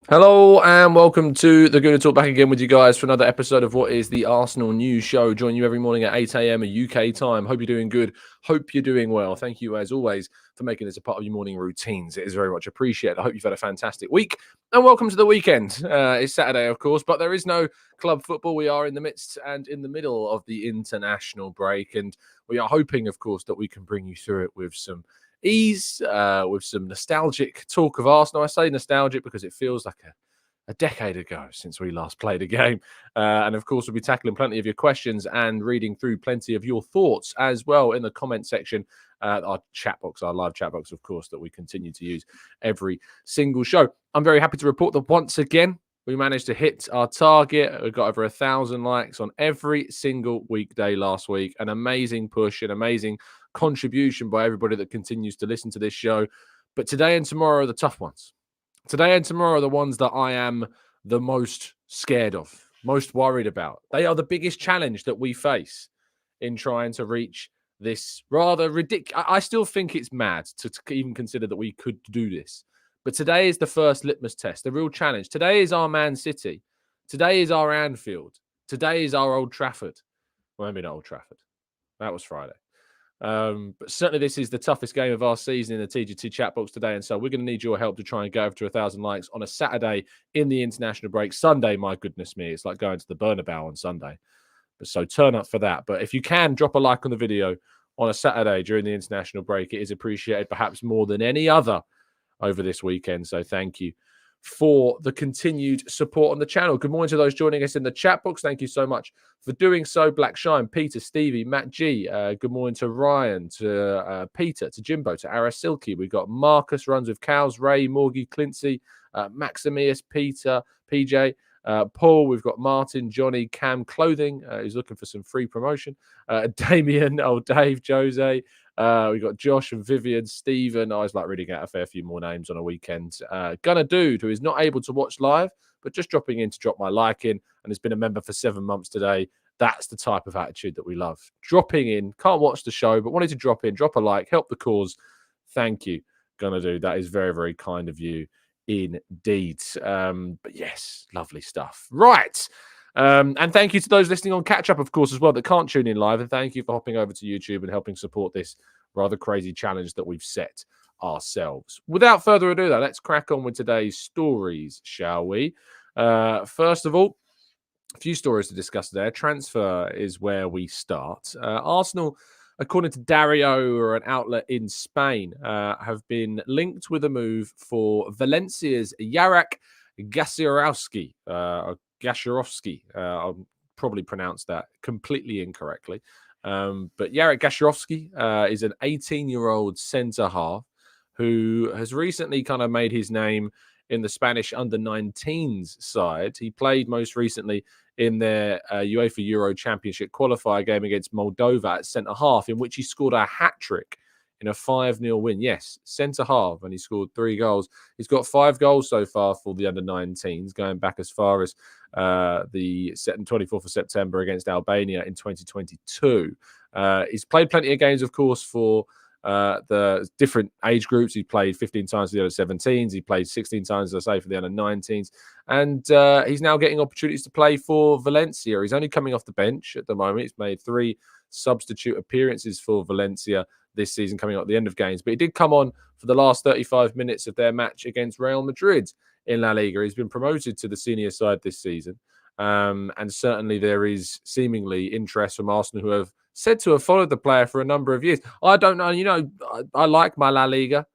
Hello and welcome to the Gooner Talk, back again with you guys for another episode of what is the Arsenal News Show. Join you every morning at 8 a.m. UK time. Hope you're doing good. Hope you're doing well. Thank you as always for making this a part of your morning routines. It is very much appreciated. I hope you've had a fantastic week and welcome to the weekend. It's Saturday, of course, but there is no club football. We are in the midst and in the middle of the international break, and we are hoping, of course, that we can bring you through it with some ease, with some nostalgic talk of Arsenal. I say nostalgic because it feels like a decade ago since we last played a game. And of course, we'll be tackling plenty of your questions and reading through plenty of your thoughts as well in the comment section. Our chat box, our live chat box, of course, that we continue to use every single show. I'm very happy to report that once again, we managed to hit our target. We got over 1,000 likes on every single weekday last week. An amazing push, an amazing contribution by everybody that continues to listen to this show. But today and tomorrow are the tough ones. Today and tomorrow are the ones that I am the most scared of, most worried about. They are the biggest challenge that we face in trying to reach this rather ridiculous. I still think it's mad to even consider that we could do this. But today is the first litmus test, the real challenge. Today is our Man City. Today is our Anfield. Today is our Old Trafford. Well, maybe not Old Trafford. That was Friday. But certainly this is the toughest game of our season in the TGT chat box today. And so we're going to need your help to try and go over to 1,000 likes on a Saturday in the international break. Sunday, my goodness me, it's like going to the Bernabeu on Sunday. So turn up for that. But if you can, drop a like on the video on a Saturday during the international break. It is appreciated perhaps more than any other over this weekend. So thank you for the continued support on the channel. Good morning to those joining us in the chat box. Thank you so much for doing so. Black Shine, Peter, Stevie, Matt G. Good morning to Ryan, to Peter, to Jimbo, to Arasilki. We've got Marcus, Runs with Cows, Ray, Morgie, Clincy, Maximius, Peter, PJ, Paul. We've got Martin, Johnny, Cam Clothing, who's looking for some free promotion. Damien, Dave, Jose. We've got Josh and Vivian, Stephen. I was like reading out a fair few more names on a weekend. Gunner Dude, who is not able to watch live, but just dropping in to drop my like in and has been a member for 7 months today. That's the type of attitude that we love. Dropping in, can't watch the show, but wanted to drop in, drop a like, help the cause. Thank you, Gunner Dude. That is very, very kind of you indeed. But yes, lovely stuff. Right. And thank you to those listening on catch up, of course, as well, that can't tune in live. And thank you for hopping over to YouTube and helping support this rather crazy challenge that we've set ourselves. Without further ado, though, let's crack on with today's stories, shall we? First of all, a few stories to discuss there. Transfer is where we start. Arsenal, according to Dario, or an outlet in Spain, have been linked with a move for Valencia's Yarek Gasiorowski. I'll probably pronounce that completely incorrectly. But Yarek Gasiorowski is an 18-year-old centre-half who has recently kind of made his name in the Spanish under-19s side. He played most recently in their UEFA Euro Championship qualifier game against Moldova at centre-half, in which he scored a hat-trick in a 5-0 win. Yes, centre-half, and he scored 3 goals. He's got 5 goals so far for the under-19s, going back as far as the 24th of September against Albania in 2022. He's played plenty of games, of course, for the different age groups. He played 15 times for the under-17s. He played 16 times, as I say, for the under-19s. And he's now getting opportunities to play for Valencia. He's only coming off the bench at the moment. He's made 3 substitute appearances for Valencia this season, coming up at the end of games. But he did come on for the last 35 minutes of their match against Real Madrid in La Liga. He's been promoted to the senior side this season. And certainly there is seemingly interest from Arsenal, who have said to have followed the player for a number of years. I don't know. You know, I like my La Liga.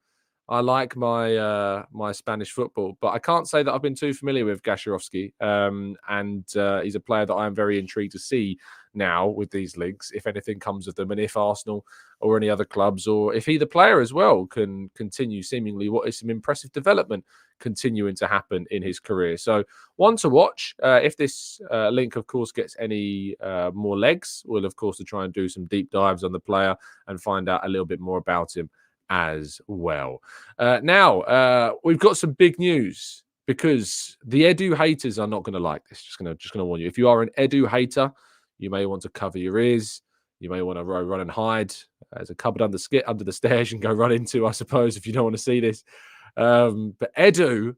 I like my my Spanish football, but I can't say that I've been too familiar with Gasiorowski. And he's a player that I am very intrigued to see now with these leagues, if anything comes of them, and if Arsenal or any other clubs, or if either player as well, can continue seemingly what is some impressive development continuing to happen in his career. So one to watch. If this link, of course, gets any more legs, we'll, of course, to try and do some deep dives on the player and find out a little bit more about him as well. Now, we've got some big news, because the Edu haters are not going to like this. Just gonna warn you. If you are an Edu hater, you may want to cover your ears. You may want to run and hide. There's a cupboard under the stairs you can go run into, I suppose, if you don't want to see this. But Edu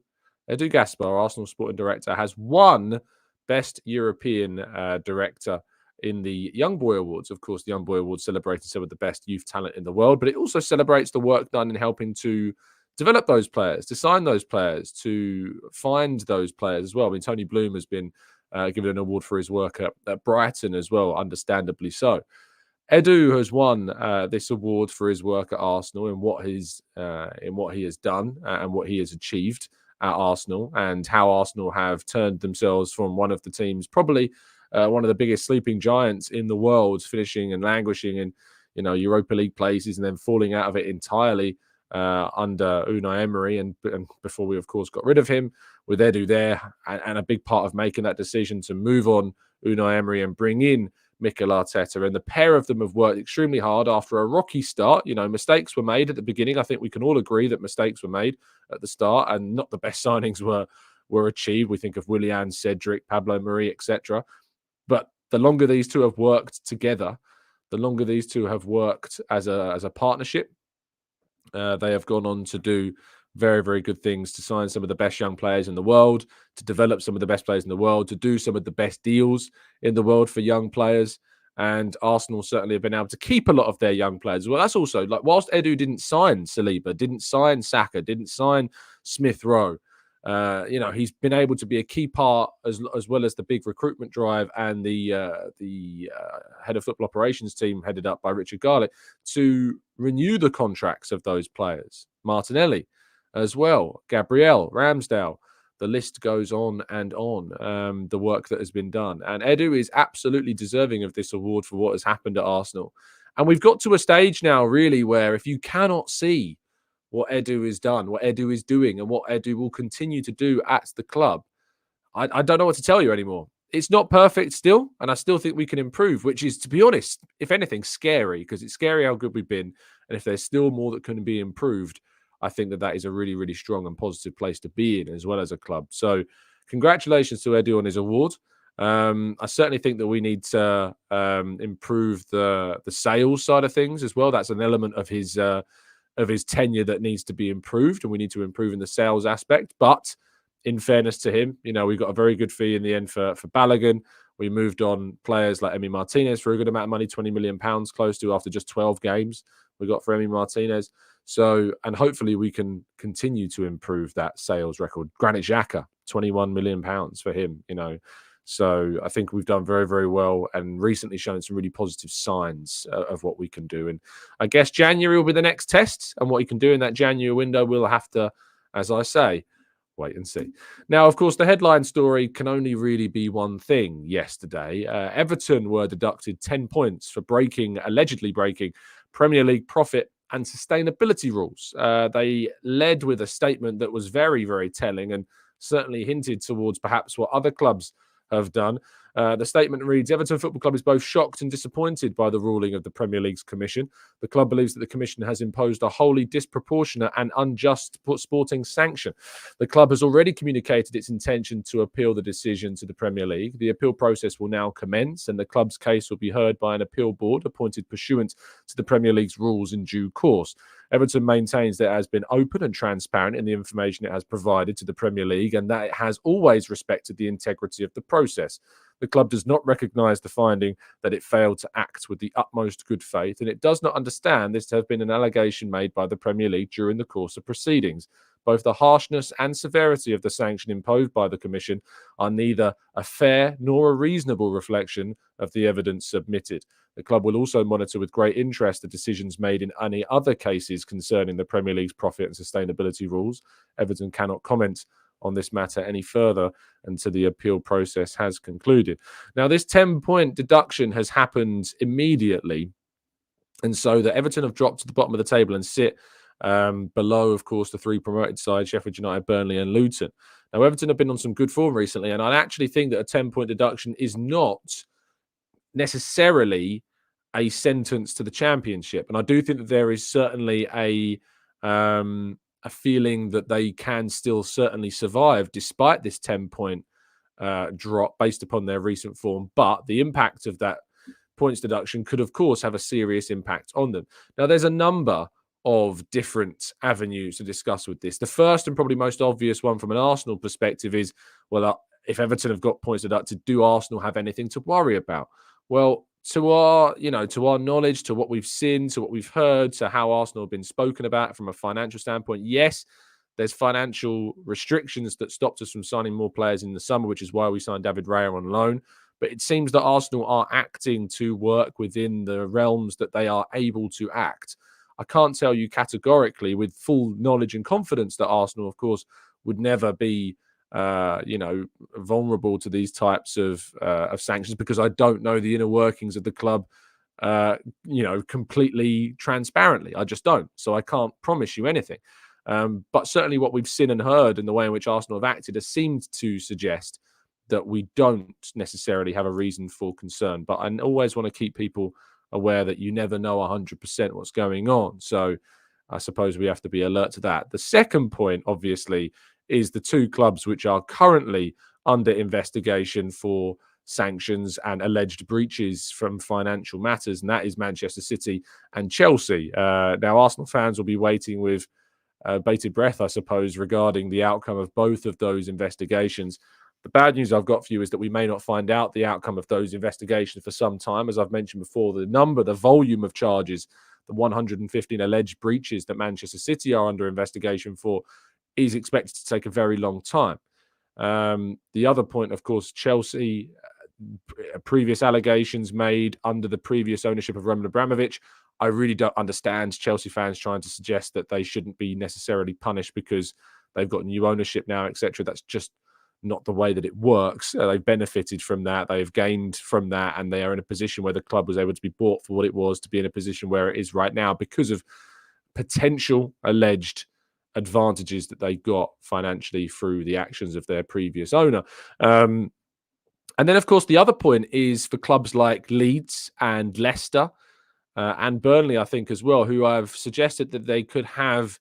Edu Gaspar, Arsenal sporting director, has won Best European Director in the Young Boy Awards. Of course, the Young Boy Awards celebrating some of the best youth talent in the world, but it also celebrates the work done in helping to develop those players, to sign those players, to find those players as well. I mean, Tony Bloom has been given an award for his work at Brighton as well, understandably so. Edu has won this award for his work at Arsenal and what he has done and what he has achieved at Arsenal, and how Arsenal have turned themselves from one of the teams, probably one of the biggest sleeping giants in the world, finishing and languishing in Europa League places and then falling out of it entirely under Unai Emery, and before we of course got rid of him, with Edu there, and a big part of making that decision to move on Unai Emery and bring in Mikel Arteta. And the pair of them have worked extremely hard after a rocky start. Mistakes were made at the beginning. I think we can all agree that mistakes were made at the start, and not the best signings were achieved. We think of Willian, Cedric, Pablo Mari, etc. But the longer these two have worked together, the longer these two have worked as a partnership, they have gone on to do very, very good things, to sign some of the best young players in the world, to develop some of the best players in the world, to do some of the best deals in the world for young players. And Arsenal certainly have been able to keep a lot of their young players. Well, that's also, like, whilst Edu didn't sign Saliba, didn't sign Saka, didn't sign Smith Rowe, he's been able to be a key part, as well as the big recruitment drive and the head of football operations team headed up by Richard Garlick, to renew the contracts of those players. Martinelli as well, Gabriel, Ramsdale, the list goes on and on, the work that has been done. And Edu is absolutely deserving of this award for what has happened at Arsenal. And we've got to a stage now, really, where if you cannot see what Edu has done, what Edu is doing, and what Edu will continue to do at the club, I don't know what to tell you anymore. It's not perfect still, and I still think we can improve, which is, to be honest, if anything, scary, because it's scary how good we've been. And if there's still more that can be improved, I think that is a really, really strong and positive place to be in, as well as a club. So congratulations to Edu on his award. I certainly think that we need to improve the sales side of things as well. That's an element of his tenure that needs to be improved, and we need to improve in the sales aspect. But in fairness to him, we got a very good fee in the end for Balogun. We moved on players like Emi Martinez for a good amount of money, £20 million close to, after just 12 games we got for Emi Martinez. So, and hopefully we can continue to improve that sales record. Granit Xhaka, £21 million for him, So I think we've done very, very well, and recently shown some really positive signs of what we can do. And I guess January will be the next test, and what he can do in that January window, we'll have to, as I say, wait and see. Now, of course, the headline story can only really be one thing yesterday. Everton were deducted 10 points for allegedly breaking Premier League profit and sustainability rules. They led with a statement that was very, very telling, and certainly hinted towards perhaps what other clubs have done. The statement reads, Everton Football Club is both shocked and disappointed by the ruling of the Premier League's commission. The club believes that the commission has imposed a wholly disproportionate and unjust sporting sanction. The club has already communicated its intention to appeal the decision to the Premier League. The appeal process will now commence, and the club's case will be heard by an appeal board appointed pursuant to the Premier League's rules in due course. Everton maintains that it has been open and transparent in the information it has provided to the Premier League, and that it has always respected the integrity of the process. The club does not recognise the finding that it failed to act with the utmost good faith, and it does not understand this to have been an allegation made by the Premier League during the course of proceedings. Both the harshness and severity of the sanction imposed by the Commission are neither a fair nor a reasonable reflection of the evidence submitted. The club will also monitor with great interest the decisions made in any other cases concerning the Premier League's profit and sustainability rules. Everton cannot comment on this matter any further until the appeal process has concluded. Now, this 10-point deduction has happened immediately, and so that Everton have dropped to the bottom of the table and sit below, of course, the three promoted sides, Sheffield United, Burnley and Luton. Now, Everton have been on some good form recently, and I actually think that a 10-point deduction is not necessarily a sentence to the Championship. And I do think that there is certainly a feeling that they can still certainly survive despite this 10-point drop based upon their recent form. But the impact of that points deduction could, of course, have a serious impact on them. Now, there's a number of different avenues to discuss with this. The first and probably most obvious one from an Arsenal perspective is, well, if Everton have got points deducted, do Arsenal have anything to worry about? Well, to our knowledge, to what we've seen, to what we've heard, to how Arsenal have been spoken about from a financial standpoint, yes, there's financial restrictions that stopped us from signing more players in the summer, which is why we signed David Raya on loan. But it seems that Arsenal are acting to work within the realms that they are able to act. I can't tell you categorically with full knowledge and confidence that Arsenal, of course, would never be, vulnerable to these types of sanctions, because I don't know the inner workings of the club, completely transparently. I just don't. So I can't promise you anything. But certainly what we've seen and heard and the way in which Arsenal have acted has seemed to suggest that we don't necessarily have a reason for concern. But I always want to keep people aware that you never know 100% what's going on. So I suppose we have to be alert to that. The second point, obviously, is the two clubs which are currently under investigation for sanctions and alleged breaches from financial matters, and that is Manchester City and Chelsea. Now, Arsenal fans will be waiting with bated breath, I suppose, regarding the outcome of both of those investigations. The bad news I've got for you is that we may not find out the outcome of those investigations for some time. As I've mentioned before, the volume of charges, the 115 alleged breaches that Manchester City are under investigation for, is expected to take a very long time. The other point, of course, Chelsea, previous allegations made under the previous ownership of Roman Abramovich. I really don't understand Chelsea fans trying to suggest that they shouldn't be necessarily punished because they've got new ownership now, etc. That's just not the way that it works. They've benefited from that. They've gained from that. And they are in a position where the club was able to be bought for what it was, to be in a position where it is right now because of potential alleged advantages that they got financially through the actions of their previous owner. And then, of course, the other point is for clubs like Leeds and Leicester and Burnley, I think, as well, who have suggested that they could have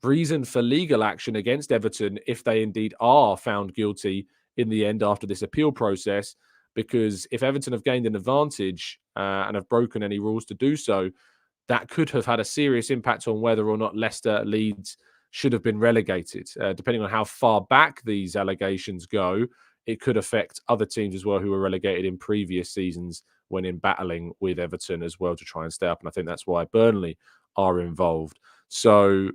reason for legal action against Everton if they indeed are found guilty in the end after this appeal process. Because if Everton have gained an advantage and have broken any rules to do so, that could have had a serious impact on whether or not Leicester, Leeds should have been relegated. Depending on how far back these allegations go, it could affect other teams as well who were relegated in previous seasons when in battling with Everton as well to try and stay up. And I think that's why Burnley are involved. So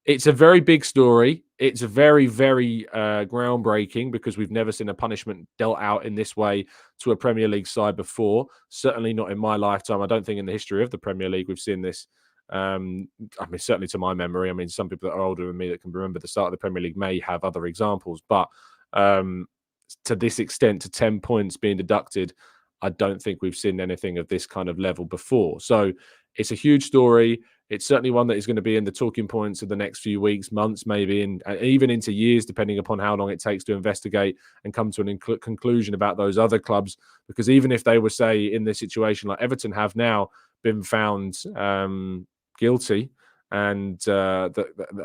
it's a very big story. It's a very, very groundbreaking because we've never seen a punishment dealt out in this way to a Premier League side before. Certainly not in my lifetime. I don't think in the history of the Premier League we've seen this. Certainly to my memory. I mean, some people that are older than me that can remember the start of the Premier League may have other examples. But to this extent, to 10 points being deducted, I don't think we've seen anything of this kind of level before. So it's a huge story. It's certainly one that is going to be in the talking points of the next few weeks, months, maybe, and even into years, depending upon how long it takes to investigate and come to an conclusion about those other clubs. Because even if they were, say, in this situation like Everton have now been found guilty and are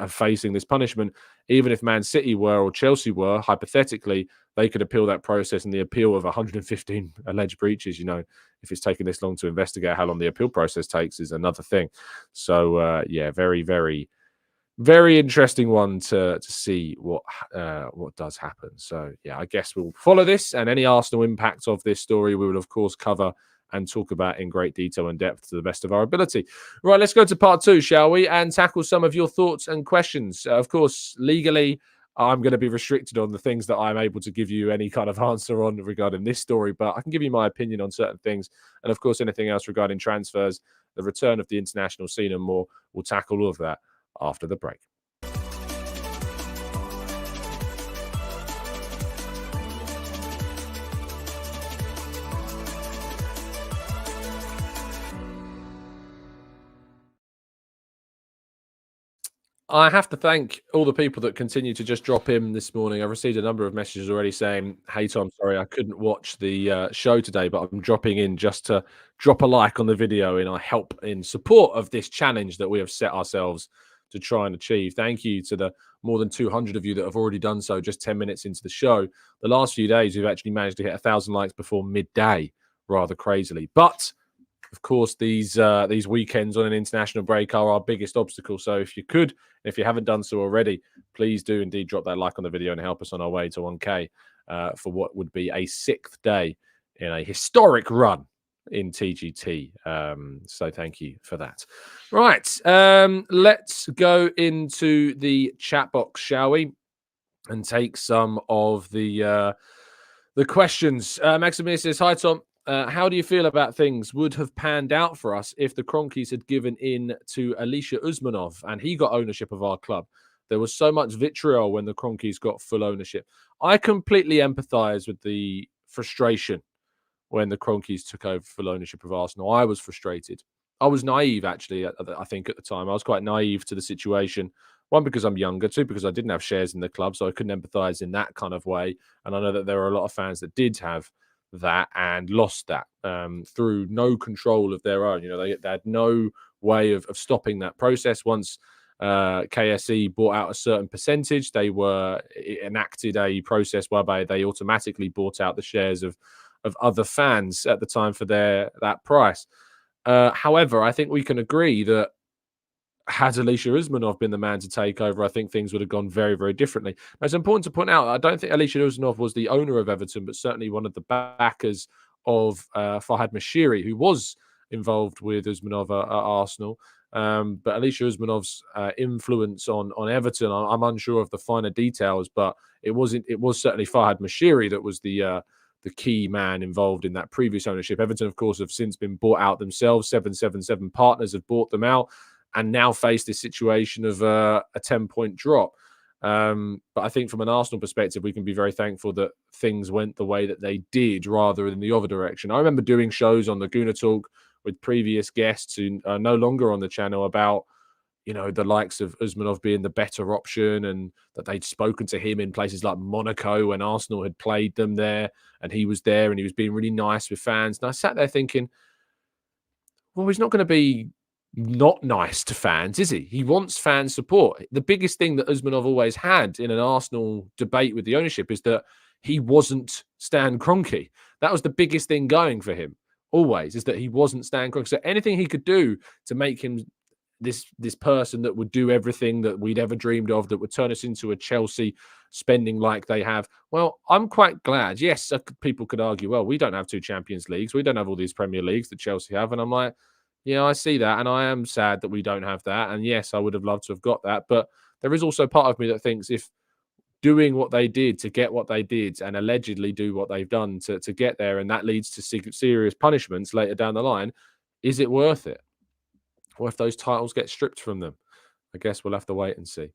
facing this punishment, even if Man City were or Chelsea were, hypothetically, they could appeal that process, and the appeal of 115 alleged breaches, if it's taken this long to investigate, how long the appeal process takes is another thing. So, very, very, very interesting one to see what does happen. So, I guess we'll follow this, and any Arsenal impact of this story we will, of course, cover and talk about in great detail and depth to the best of our ability. Right, let's go to part 2, shall we? And tackle some of your thoughts and questions. Of course, legally, I'm going to be restricted on the things that I'm able to give you any kind of answer on regarding this story, but I can give you my opinion on certain things. And of course, anything else regarding transfers, the return of the international scene and more, we'll tackle all of that after the break. I have to thank all the people that continue to just drop in this morning. I've received a number of messages already saying, hey, Tom, sorry, I couldn't watch the show today, but I'm dropping in just to drop a like on the video in our help in support of this challenge that we have set ourselves to try and achieve. Thank you to the more than 200 of you that have already done so just 10 minutes into the show. The last few days, we've actually managed to hit 1,000 likes before midday, rather crazily. But Of course, these weekends on an international break are our biggest obstacle. So if you haven't done so already, please do indeed drop that like on the video and help us on our way to 1K for what would be a 6th day in a historic run in TGT. So thank you for that. Right, let's go into the chat box, shall we? And take some of the questions. Maximir says, "Hi Tom, how do you feel about things would have panned out for us if the Cronkies had given in to Alisher Usmanov and he got ownership of our club? There was so much vitriol when the Cronkies got full ownership. I completely empathise with the frustration when the Cronkies took over full ownership of Arsenal. I was frustrated. I was naive, actually, I think at the time. I was quite naive to the situation. One, because I'm younger. Two, because I didn't have shares in the club, so I couldn't empathise in that kind of way. And I know that there are a lot of fans that did have that and lost that through no control of their own. You know, they had no way of stopping that process. Once KSE bought out a certain percentage, they enacted a process whereby they automatically bought out the shares of other fans at the time for that price. However, I think we can agree that had Alisher Usmanov been the man to take over, I think things would have gone very, very differently. Now, it's important to point out, I don't think Alisher Usmanov was the owner of Everton, but certainly one of the backers of Farhad Moshiri, who was involved with Usmanov at Arsenal. But Alisher Usmanov's influence on Everton, I'm unsure of the finer details, but it was certainly Farhad Moshiri that was the key man involved in that previous ownership. Everton, of course, have since been bought out themselves. 777 Partners have bought them out and now face this situation of a 10-point drop. But I think from an Arsenal perspective, we can be very thankful that things went the way that they did rather than the other direction. I remember doing shows on the Gooner Talk with previous guests who are no longer on the channel about, you know, the likes of Usmanov being the better option and that they'd spoken to him in places like Monaco when Arsenal had played them there and he was there and he was being really nice with fans. And I sat there thinking, well, he's not going to be not nice to fans, is he? He wants fan support. The biggest thing that Usmanov always had in an Arsenal debate with the ownership is that he wasn't Stan Kroenke. That was the biggest thing going for him always, is that he wasn't Stan Kroenke. So anything he could do to make him this person that would do everything that we'd ever dreamed of, that would turn us into a Chelsea spending like they have. Well, I'm quite glad. Yes, people could argue, well, we don't have 2 Champions Leagues. We don't have all these Premier Leagues that Chelsea have. And I'm like, yeah, I see that. And I am sad that we don't have that. And yes, I would have loved to have got that. But there is also part of me that thinks if doing what they did to get what they did and allegedly do what they've done to get there, and that leads to serious punishments later down the line, is it worth it? Or if those titles get stripped from them? I guess we'll have to wait and see.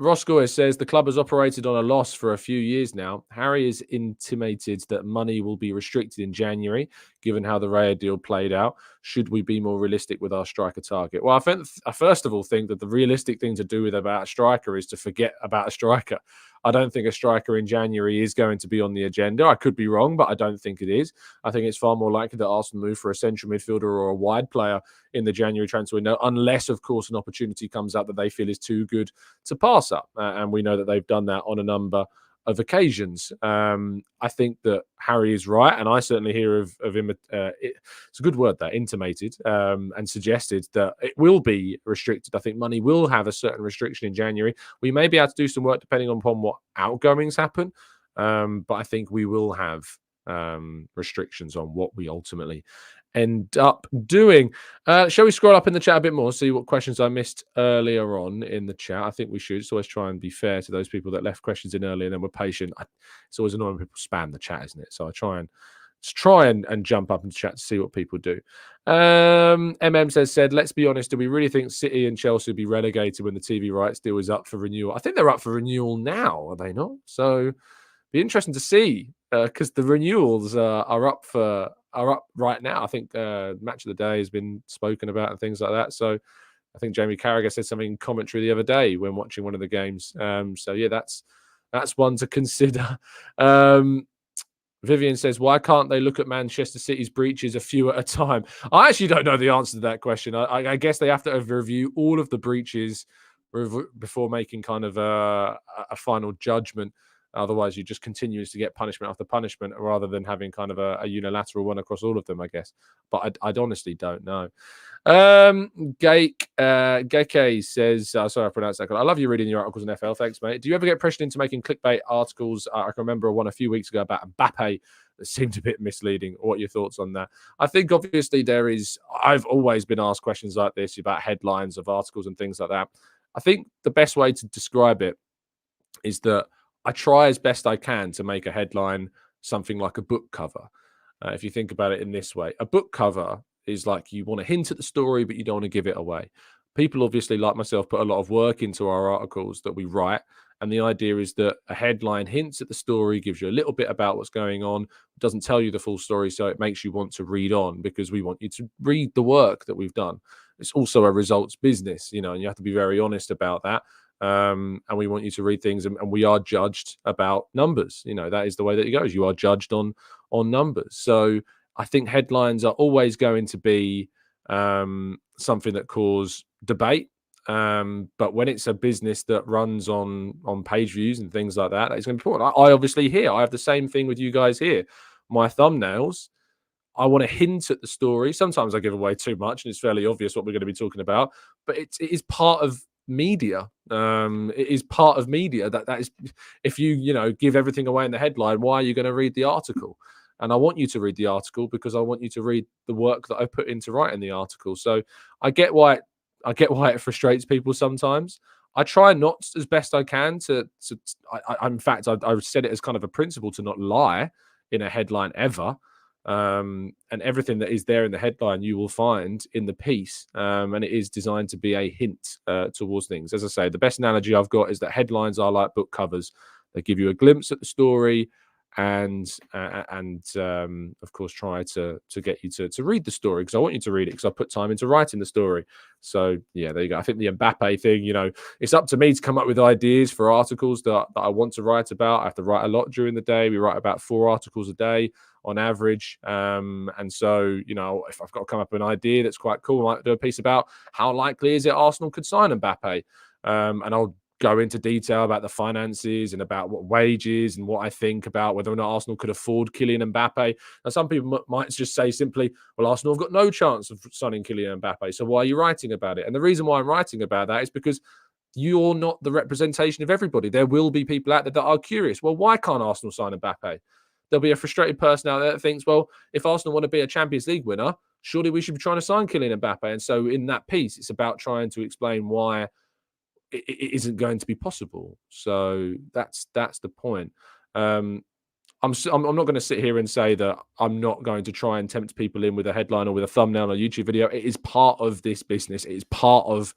Roscoe says the club has operated on a loss for a few years now. Harry has intimated that money will be restricted in January, given how the Raya deal played out. Should we be more realistic with our striker target? Well, I first of all think that the realistic thing to do with about a striker is to forget about a striker. I don't think a striker in January is going to be on the agenda. I could be wrong, but I don't think it is. I think it's far more likely that Arsenal move for a central midfielder or a wide player in the January transfer window, unless, of course, an opportunity comes up that they feel is too good to pass up. And we know that they've done that on a number of occasions. I think that Harry is right, and I certainly hear of him. It's a good word, that intimated and suggested that it will be restricted. I think money will have a certain restriction in January. We may be able to do some work depending upon what outgoings happen, but I think we will have restrictions on what we ultimately end up doing. Shall we scroll up in the chat a bit more, see what questions I missed earlier on in the chat? I think we should. So let's try and be fair to those people that left questions in earlier and then were patient. It's always annoying when people spam the chat, isn't it? So I try and jump up in the chat to see what people do. said, let's be honest, do we really think City and Chelsea will be relegated when the TV rights deal is up for renewal? I think they're up for renewal now, are they not? So be interesting to see, because the renewals are up right now. I think match of the day has been spoken about and things like that. So I think Jamie Carragher said something in commentary the other day when watching one of the games. So yeah, that's one to consider. Vivian says, why can't they look at Manchester City's breaches a few at a time? I actually don't know the answer to that question. I guess they have to review all of the breaches before making kind of a final judgment. Otherwise, you just continues to get punishment after punishment rather than having kind of a unilateral one across all of them, I guess. But I'd honestly don't know. Geke says, sorry, I pronounced that. I love you reading your articles in FL. Thanks, mate. Do you ever get pressured into making clickbait articles? I can remember one a few weeks ago about Mbappe that seemed a bit misleading. What are your thoughts on that? I think obviously I've always been asked questions like this about headlines of articles and things like that. I think the best way to describe it is that I try as best I can to make a headline something like a book cover. If you think about it in this way, a book cover is like you want to hint at the story, but you don't want to give it away. People obviously, like myself, put a lot of work into our articles that we write. And the idea is that a headline hints at the story, gives you a little bit about what's going on, doesn't tell you the full story. So it makes you want to read on because we want you to read the work that we've done. It's also a results business, and you have to be very honest about that. And we want you to read things, and we are judged about numbers. That is the way that it goes. You are judged on numbers. So I think headlines are always going to be something that cause debate. But when it's a business that runs on page views and things like that, it's going to be important. I obviously I have the same thing with you guys here. My thumbnails, I want to hint at the story. Sometimes I give away too much, and it's fairly obvious what we're going to be talking about. But it is part of media. It is part of media. That is, if you give everything away in the headline, why are you going to read the article? And I want you to read the article because I want you to read the work that I put into writing the article. So I get why it frustrates people sometimes. I try not as best I can to in fact, I said it as kind of a principle to not lie in a headline ever. And everything that is there in the headline you will find in the piece, and it is designed to be a hint towards things. As I say, the best analogy I've got is that headlines are like book covers. They give you a glimpse at the story, and of course try to get you to read the story, because I want you to read it, because I put time into writing the story. So yeah, there you go. I think the Mbappe thing, it's up to me to come up with ideas for articles that I want to write about. I have to write a lot during the day. We write about 4 articles a day on average, and so if I've got to come up with an idea that's quite cool, I might do a piece about how likely is it Arsenal could sign Mbappe, and I'll go into detail about the finances and about what wages and what I think about whether or not Arsenal could afford Kylian Mbappe. Now, some people might just say simply, well, Arsenal have got no chance of signing Kylian Mbappe, so why are you writing about it? And the reason why I'm writing about that is because you're not the representation of everybody. There will be people out there that are curious. Well, why can't Arsenal sign Mbappe? There'll be a frustrated person out there that thinks, well, if Arsenal want to be a Champions League winner, surely we should be trying to sign Kylian Mbappe. And so in that piece, it's about trying to explain why it isn't going to be possible. So that's the point. I'm not going to sit here and say that I'm not going to try and tempt people in with a headline or with a thumbnail or a YouTube video. It is part of this business. It is part of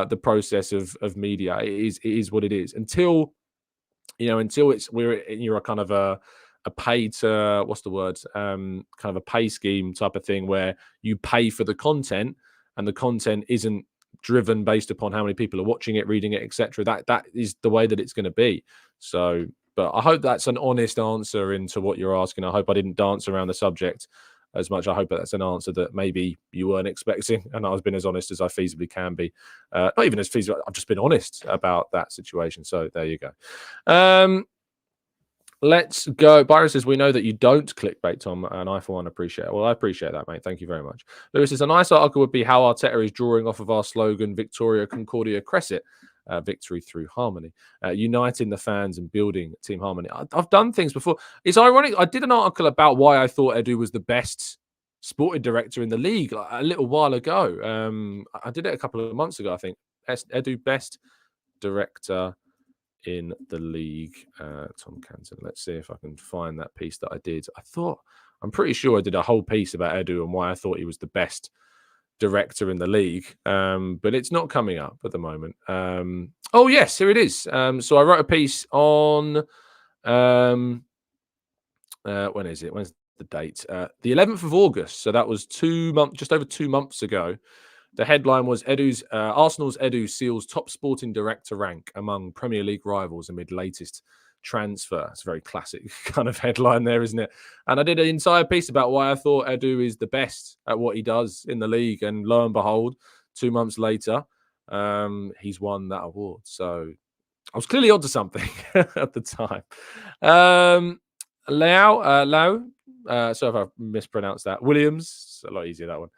the process of media. It is what it is. Until you're a kind of a paid, what's the word? Kind of a pay scheme type of thing where you pay for the content, and the content isn't driven based upon how many people are watching it, reading it, etc. That is the way that it's going to be. So, but I hope that's an honest answer into what you're asking. I hope I didn't dance around the subject as much. I hope that's an answer that maybe you weren't expecting, and I've been as honest as I feasibly can be. Not even as feasible. I've just been honest about that situation. So there you go. Let's go. Byron says, we know that you don't clickbait, Tom, and I, for one, appreciate it. Well, I appreciate that, mate. Thank you very much. Lewis says, a nice article would be how Arteta is drawing off of our slogan, Victoria Concordia Crescit, victory through harmony, uniting the fans and building team harmony. I've done things before. It's ironic. I did an article about why I thought Edu was the best sporting director in the league a little while ago. I did it a couple of months ago, I think. Edu, best director in the league, Tom Canton. Let's see if I can find that piece that I did. I'm pretty sure I did a whole piece about Edu and why I thought he was the best director in the league, but it's not coming up at the moment. Oh yes, here it is. So I wrote a piece on when is it? When's the date? The 11th of August. So that was just over 2 months ago. The headline was Arsenal's Edu seals top sporting director rank among Premier League rivals amid latest transfer. It's a very classic kind of headline there, isn't it? And I did an entire piece about why I thought Edu is the best at what he does in the league. And lo and behold, 2 months later, he's won that award. So I was clearly onto something at the time. Lau, so if I've mispronounced that, Williams, it's a lot easier, that one,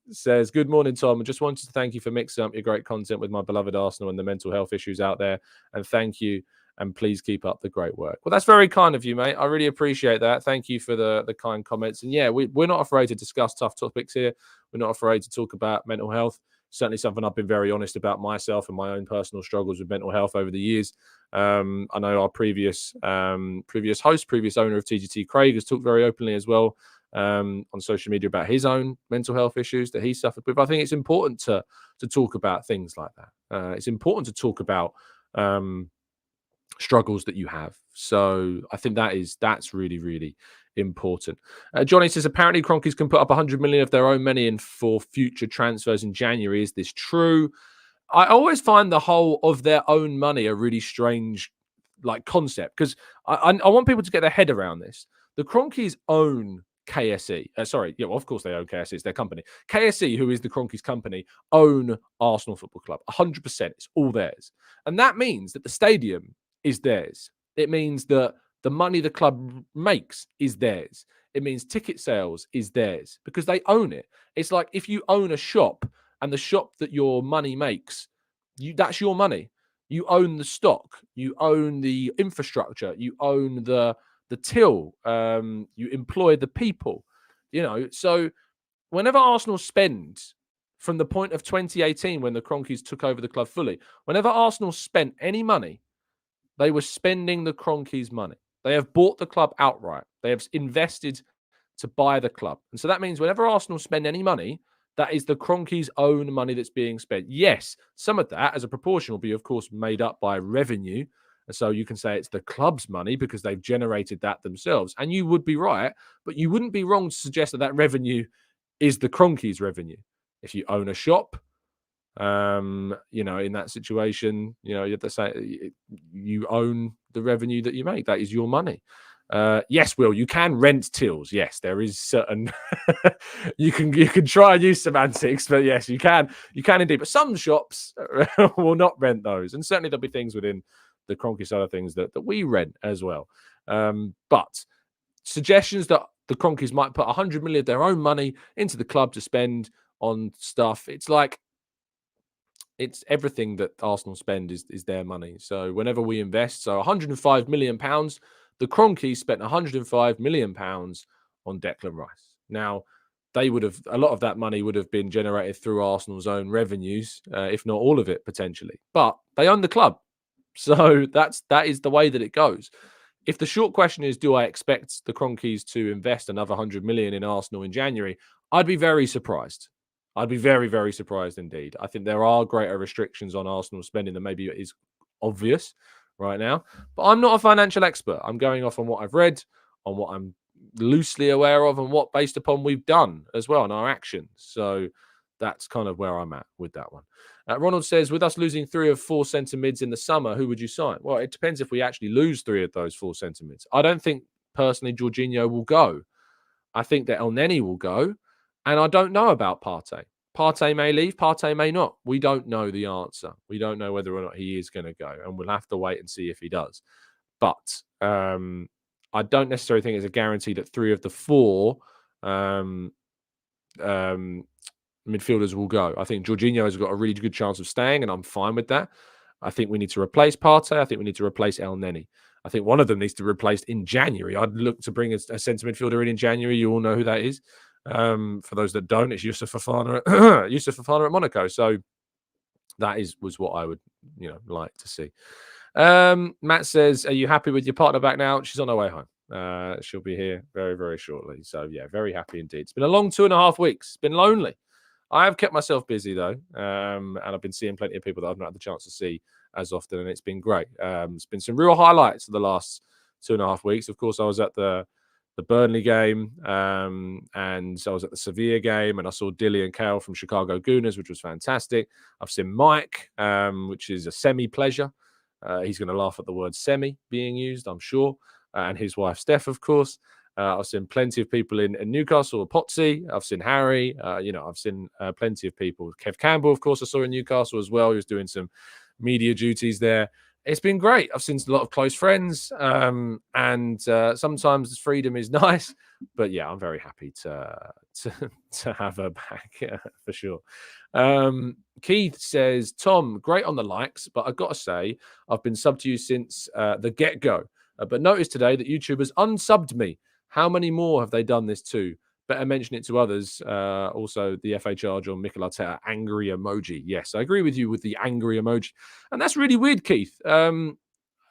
says, good morning, Tom. I just wanted to thank you for mixing up your great content with my beloved Arsenal and the mental health issues out there. And thank you. And please keep up the great work. Well, that's very kind of you, mate. I really appreciate that. Thank you for the kind comments. And yeah, we're not afraid to discuss tough topics here. We're not afraid to talk about mental health. Certainly something I've been very honest about myself and my own personal struggles with mental health over the years. I know our previous host, previous owner of TGT, Craig, has talked very openly as well on social media about his own mental health issues that he suffered with. I think it's important to talk about things like that. It's important to talk about struggles that you have. So I think that's really, really important. Johnny says, apparently Cronkies can put up 100 million of their own money in for future transfers in January. Is this true? I always find the whole of their own money a really strange concept, because I want people to get their head around this. The Cronkies own KSE. Of course they own KSE. It's their company. KSE, who is the Cronkies company, own Arsenal Football Club. 100%. It's all theirs. And that means that the stadium is theirs. It means that the money the club makes is theirs. It means ticket sales is theirs because they own it. It's like if you own a shop and the shop that your money makes, that's your money. You own the stock. You own the infrastructure. You own the till. You employ the people. So whenever Arsenal spend, from the point of 2018 when the Cronkies took over the club fully, whenever Arsenal spent any money, they were spending the Cronkies' money. They have bought the club outright. They have invested to buy the club. And so that means whenever Arsenal spend any money, that is the Cronkies' own money that's being spent. Yes, some of that as a proportion will be, of course, made up by revenue. And so you can say it's the club's money because they've generated that themselves. And you would be right, but you wouldn't be wrong to suggest that revenue is the Cronkies' revenue. If you own a shop, in that situation, you have to say you own the revenue that you make. That is your money. Yes, Will, you can rent tills. Yes, there is certain you can try and use semantics, but yes, you can indeed. But some shops will not rent those, and certainly there'll be things within the Cronky side of things that we rent as well. But suggestions that the Cronkies might put 100 million of their own money into the club to spend on stuff, it's everything that Arsenal spend is their money. So whenever we invest, so 105 million pounds, the Cronkies spent 105 million pounds on Declan Rice. Now, a lot of that money would have been generated through Arsenal's own revenues, if not all of it potentially. But they own the club, so that is the way that it goes. If the short question is, do I expect the Cronkies to invest another 100 million in Arsenal in January? I'd be very surprised. I'd be very, very surprised indeed. I think there are greater restrictions on Arsenal spending than maybe is obvious right now. But I'm not a financial expert. I'm going off on what I've read, on what I'm loosely aware of, and what based upon we've done as well and our actions. So that's kind of where I'm at with that one. Ronald says, with us losing 3 of 4 centre mids in the summer, who would you sign? Well, it depends if we actually lose 3 of those 4 centre mids. I don't think personally Jorginho will go. I think that El Neni will go. And I don't know about Partey. Partey may leave, Partey may not. We don't know the answer. We don't know whether or not he is going to go, and we'll have to wait and see if he does. But I don't necessarily think it's a guarantee that 3 of the 4 midfielders will go. I think Jorginho has got a really good chance of staying, and I'm fine with that. I think we need to replace Partey. I think we need to replace El Neni. I think one of them needs to be replaced in January. I'd look to bring a centre midfielder in January. You all know who that is. For those that don't, it's Yusuf Fofana at Monaco. So that was what I would, like to see. Matt says, are you happy with your partner back now? She's on her way home. She'll be here very, very shortly. So yeah, very happy indeed. It's been a long 2.5 weeks. It's been lonely. I have kept myself busy though. And I've been seeing plenty of people that I've not had the chance to see as often. And it's been great. It's been some real highlights of the last 2.5 weeks. Of course, I was at the Burnley game, and so I was at the Sevilla game, and I saw Dilly and Kale from Chicago Gooners, which was fantastic. I've seen Mike, which is a semi-pleasure. He's going to laugh at the word semi being used, I'm sure, and his wife Steph, of course. I've seen plenty of people in Newcastle, Potsy. I've seen Harry. I've seen plenty of people. Kev Campbell, of course, I saw in Newcastle as well. He was doing some media duties there. It's been great. I've seen a lot of close friends, and sometimes freedom is nice. But yeah, I'm very happy to have her back for sure. Keith says, Tom, great on the likes, but I've got to say, I've been subbed to you since the get go. But noticed today that YouTubers unsubbed me. How many more have they done this to? Better mention it to others. Also, the FHR John Mikel Arteta angry emoji. Yes, I agree with you with the angry emoji. And that's really weird, Keith.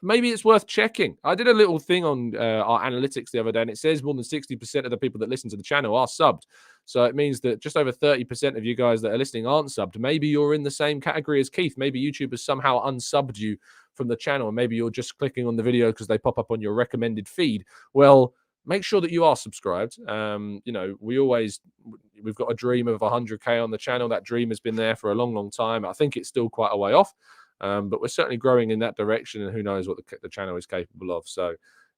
Maybe it's worth checking. I did a little thing on our analytics the other day, and it says more than 60% of the people that listen to the channel are subbed. So it means that just over 30% of you guys that are listening aren't subbed. Maybe you're in the same category as Keith. Maybe YouTube has somehow unsubbed you from the channel. Maybe you're just clicking on the video because they pop up on your recommended feed. Well, make sure that you are subscribed. We've got a dream of 100K on the channel. That dream has been there for a long, long time. I think it's still quite a way off, but we're certainly growing in that direction, and who knows what the channel is capable of. So,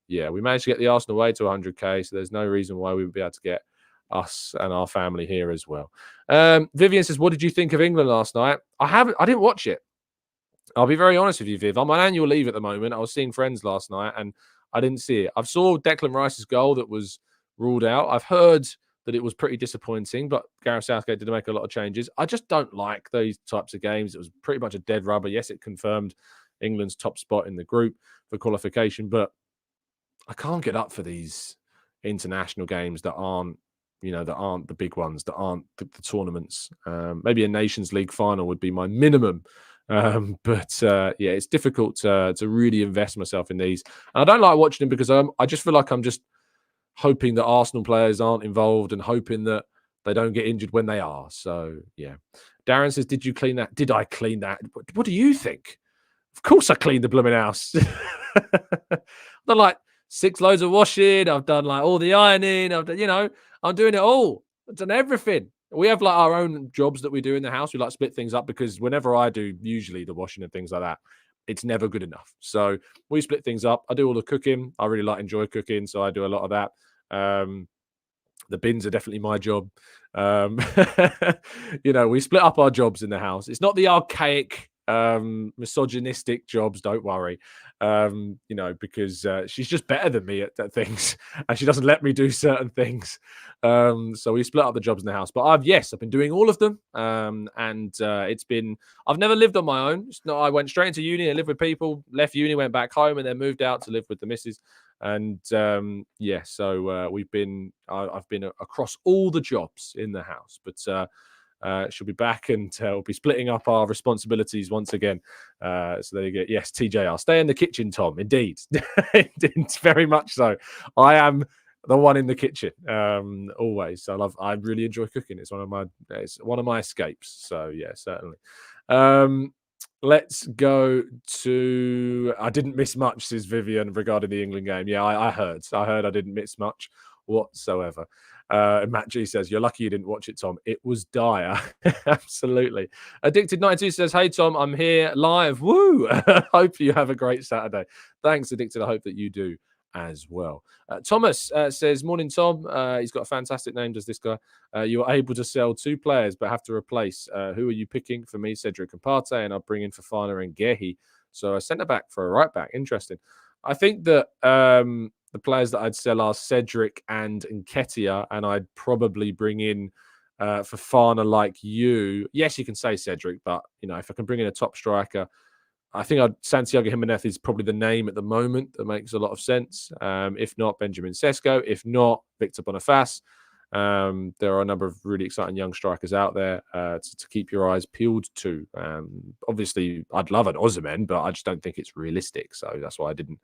yeah, we managed to get the Arsenal way to 100K, so there's no reason why we wouldn't be able to get us and our family here as well. Vivian says, what did you think of England last night? I didn't watch it. I'll be very honest with you, Viv. I'm on annual leave at the moment. I was seeing friends last night, and I didn't see it. I saw Declan Rice's goal that was ruled out. I've heard that it was pretty disappointing, but Gareth Southgate did make a lot of changes. I just don't like those types of games. It was pretty much a dead rubber. Yes, it confirmed England's top spot in the group for qualification, but I can't get up for these international games that aren't the big ones, that aren't the tournaments. Maybe a Nations League final would be my minimum. But it's difficult to really invest myself in these. And I don't like watching them because I just feel like I'm just hoping that Arsenal players aren't involved and hoping that they don't get injured when they are. So, yeah. Darren says, did you clean that? Did I clean that? What do you think? Of course I cleaned the blooming house. I've done like 6 loads of washing. I've done like all the ironing. I've done, I'm doing it all. I've done everything. We have like our own jobs that we do in the house. We like split things up because whenever I do usually the washing and things like that, it's never good enough. So we split things up. I do all the cooking. I really enjoy cooking, so I do a lot of that. The bins are definitely my job. We split up our jobs in the house. It's not the archaic, misogynistic jobs, don't worry. Because she's just better than me at things, and she doesn't let me do certain things. So we split up the jobs in the house. But I've been doing all of them. I've never lived on my own. I went straight into uni and lived with people, left uni, went back home, and then moved out to live with the missus. And so I've been across all the jobs in the house, but she'll be back, and we'll be splitting up our responsibilities once again. So there you go. Yes, TJR, stay in the kitchen, Tom. Indeed, very much so. I am the one in the kitchen always. I really enjoy cooking. It's one of my escapes. So yeah, certainly. Let's go to. I didn't miss much, says Vivian, regarding the England game. Yeah, I heard. I didn't miss much whatsoever. Matt G says, you're lucky you didn't watch it, Tom. It was dire. Absolutely. Addicted92 says, hey, Tom, I'm here live. Woo! Hope you have a great Saturday. Thanks, Addicted. I hope that you do as well. Thomas says, morning, Tom. He's got a fantastic name, does this guy. You are able to sell 2 players, but have to replace. Who are you picking? For me, Cedric and Partey, and I'll bring in Fofana and Gehi. So a centre-back for a right-back. Interesting. I think that the players that I'd sell are Cedric and Nketiah, and I'd probably bring in Fofana like you. Yes, you can say Cedric, but if I can bring in a top striker, I think Santiago Jimenez is probably the name at the moment that makes a lot of sense. If not, Benjamin Sesko. If not, Victor Boniface. There are a number of really exciting young strikers out there to keep your eyes peeled to. Obviously, I'd love an Osimhen, but I just don't think it's realistic. So that's why I didn't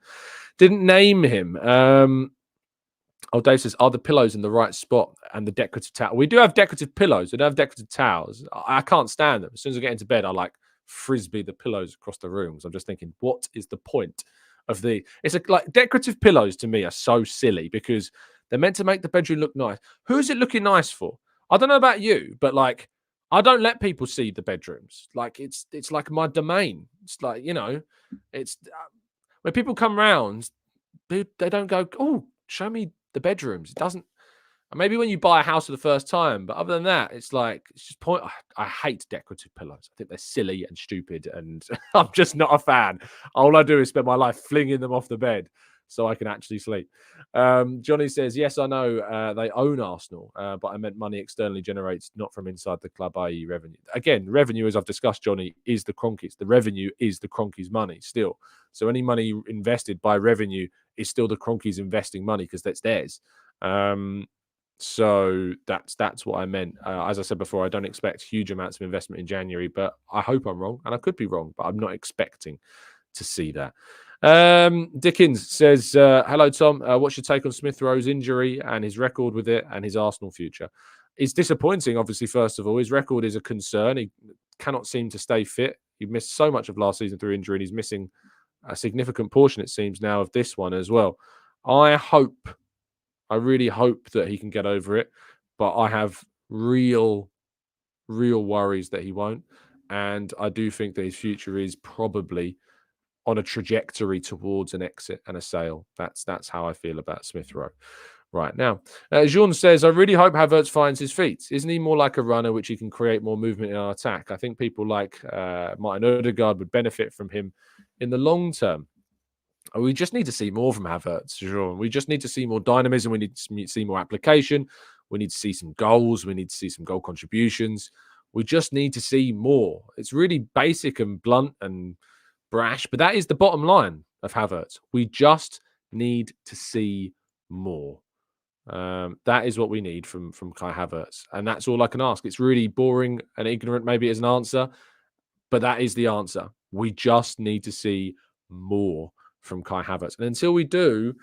name him. Dave says, are the pillows in the right spot and the decorative towel? We do have decorative pillows. We don't have decorative towels. I can't stand them. As soon as I get into bed, I frisbee the pillows across the room. So I'm just thinking, what is the point of decorative pillows to me are so silly because they're meant to make the bedroom look nice. Who's it looking nice for? I don't know about you, but I don't let people see the bedrooms. It's like my domain. It's it's when people come round, they don't go, oh, show me the bedrooms. It doesn't. And maybe when you buy a house for the first time, but other than that, it's like, it's just point. I hate decorative pillows. I think they're silly and stupid, and I'm just not a fan. All I do is spend my life flinging them off the bed so I can actually sleep. Johnny says, yes, I know they own Arsenal, but I meant money externally generated, not from inside the club, i.e. revenue. Again, revenue, as I've discussed, Johnny, is the Kroenkes. The revenue is the Kroenkes' money still. So any money invested by revenue is still the Kroenkes investing money because that's theirs. So that's what I meant. As I said before, I don't expect huge amounts of investment in January, but I hope I'm wrong, and I could be wrong, but I'm not expecting to see that. Dickens says, hello, Tom. What's your take on Smith Rowe's injury and his record with it and his Arsenal future? It's disappointing, obviously, first of all. His record is a concern. He cannot seem to stay fit. He missed so much of last season through injury, and he's missing a significant portion, it seems, now of this one as well. I really hope that he can get over it, but I have real worries that he won't. And I do think that his future is probably on a trajectory towards an exit and a sale. That's how I feel about Smith Rowe right now. Jean says, I really hope Havertz finds his feet. Isn't he more like a runner, which he can create more movement in our attack? I think people like Martin Odegaard would benefit from him in the long term. We just need to see more from Havertz, Jean. We just need to see more dynamism. We need to see more application. We need to see some goals. We need to see some goal contributions. We just need to see more. It's really basic and blunt and brash, but that is the bottom line of Havertz. We just need to see more. That is what we need from Kai Havertz, and that's all I can ask. It's really boring and ignorant, maybe, as an answer, but that is the answer. We just need to see more from Kai Havertz, and until we do,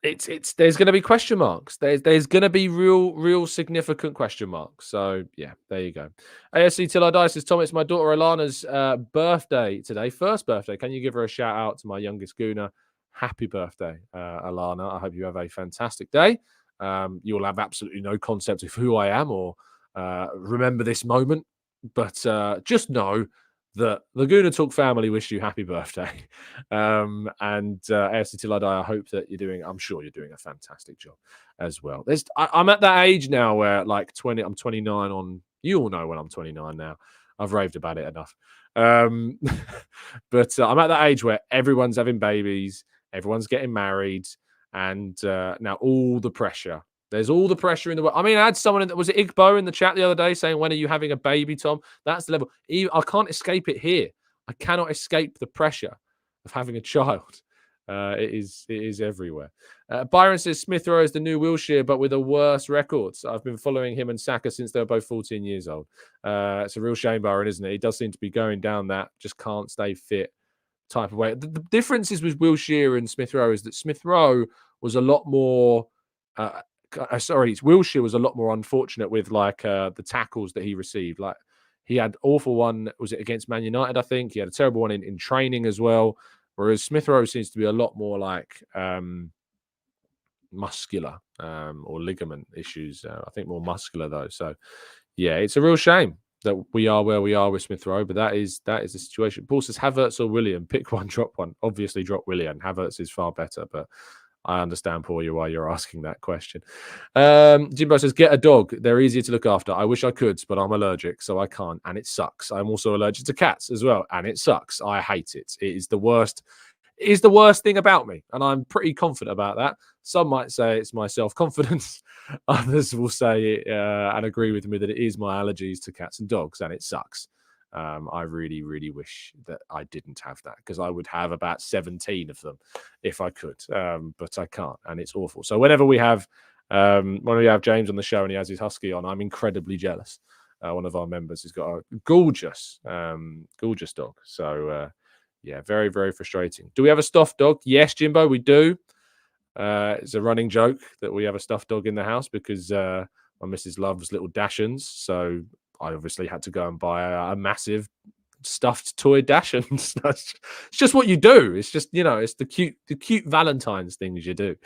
there's going to be question marks. There's going to be real significant question marks. So yeah, there you go. ASC Till I Die says, Tom, it's my daughter Alana's birthday today. First birthday. Can you give her a shout out to my youngest Gooner? Happy birthday, Alana. I hope you have a fantastic day. You will have absolutely no concept of who I am or remember this moment, but just know that the Gooner Talk family wish you happy birthday. And AFC Till I Die, I hope that I'm sure you're doing a fantastic job as well. I'm at that age now where, like, I'm 29 on, you all know when I'm 29 now. I've raved about it enough. But I'm at that age where everyone's having babies, everyone's getting married, and now all the pressure. There's all the pressure in the world. I mean, I had someone, was it Igbo in the chat the other day saying, when are you having a baby, Tom? That's the level. I can't escape it here. I cannot escape the pressure of having a child. It is everywhere. Byron says, Smith Rowe is the new Wilshere, but with a worse record. So I've been following him and Saka since they were both 14 years old. It's a real shame, Byron, isn't it? He does seem to be going down that just can't stay fit type of way. The differences with Wilshere and Smith Rowe is that Smith Rowe was a lot more... Wilshere was a lot more unfortunate with the tackles that he received. Like, he had awful one, was it against Man United, I think? He had a terrible one in training as well. Whereas Smith Rowe seems to be a lot more like muscular or ligament issues. I think more muscular though. So yeah, it's a real shame that we are where we are with Smith Rowe, but that is the situation. Paul says, Havertz or Willian? Pick one, drop one. Obviously drop Willian. Havertz is far better, but I understand, Paul, why you're asking that question. Jimbo says, get a dog. They're easier to look after. I wish I could, but I'm allergic, so I can't, and it sucks. I'm also allergic to cats as well, and it sucks. I hate it. It is the worst. It is the worst thing about me, and I'm pretty confident about that. Some might say it's my self-confidence. Others will say and agree with me that it is my allergies to cats and dogs, and it sucks. I really wish that I didn't have that, because I would have about 17 of them if I could, but I can't, and it's awful. So whenever we have James on the show and he has his husky on, I'm incredibly jealous. One of our members has got a gorgeous dog. So yeah, very frustrating. Do we have a stuffed dog? Yes, Jimbo, we do. It's a running joke that we have a stuffed dog in the house because my missus loves little Dachshunds, so I obviously had to go and buy a massive stuffed toy Dachshunds. It's just what you do. It's just, it's the cute Valentine's things you do.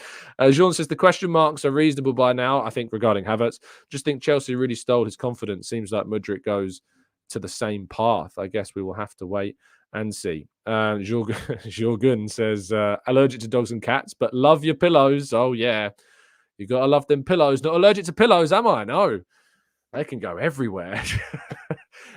Jean says the question marks are reasonable by now, I think, regarding Havertz. Just think Chelsea really stole his confidence. Seems like Mudryk goes to the same path. I guess we will have to wait and see. Jorgen says, allergic to dogs and cats, but love your pillows. Oh, yeah. You got to love them pillows. Not allergic to pillows, am I? No. They can go everywhere.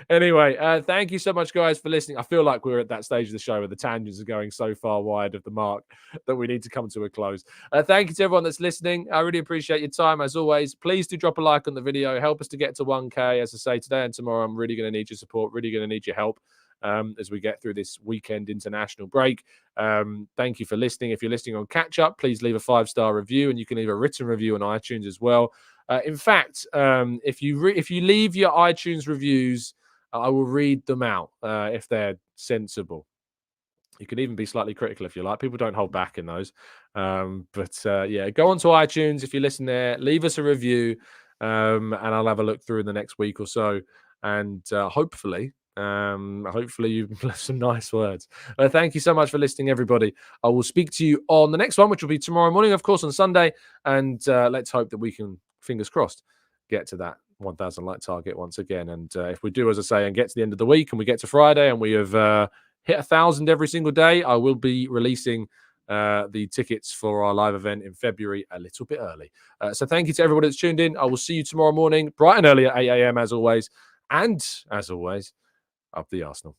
Anyway, thank you so much, guys, for listening. I feel like we're at that stage of the show where the tangents are going so far wide of the mark that we need to come to a close. Thank you to everyone that's listening. I really appreciate your time, as always. Please do drop a like on the video. Help us to get to 1K. As I say, today and tomorrow, I'm really going to need your support, really going to need your help as we get through this weekend international break. Thank you for listening. If you're listening on catch up, please leave a 5-star review, and you can leave a written review on iTunes as well. In fact, if you leave your iTunes reviews, I will read them out if they're sensible. You can even be slightly critical if you like. People don't hold back in those. Yeah, go onto iTunes if you listen there. Leave us a review, and I'll have a look through in the next week or so. And hopefully you've left some nice words. Thank you so much for listening, everybody. I will speak to you on the next one, which will be tomorrow morning, of course, on Sunday. And let's hope that we can, fingers crossed, get to that 1,000 like target once again. And if we do, as I say, and get to the end of the week and we get to Friday and we have hit 1,000 every single day, I will be releasing the tickets for our live event in February a little bit early. So thank you to everybody that's tuned in. I will see you tomorrow morning, bright and early at 8 a.m. as always. And as always, up the Arsenal.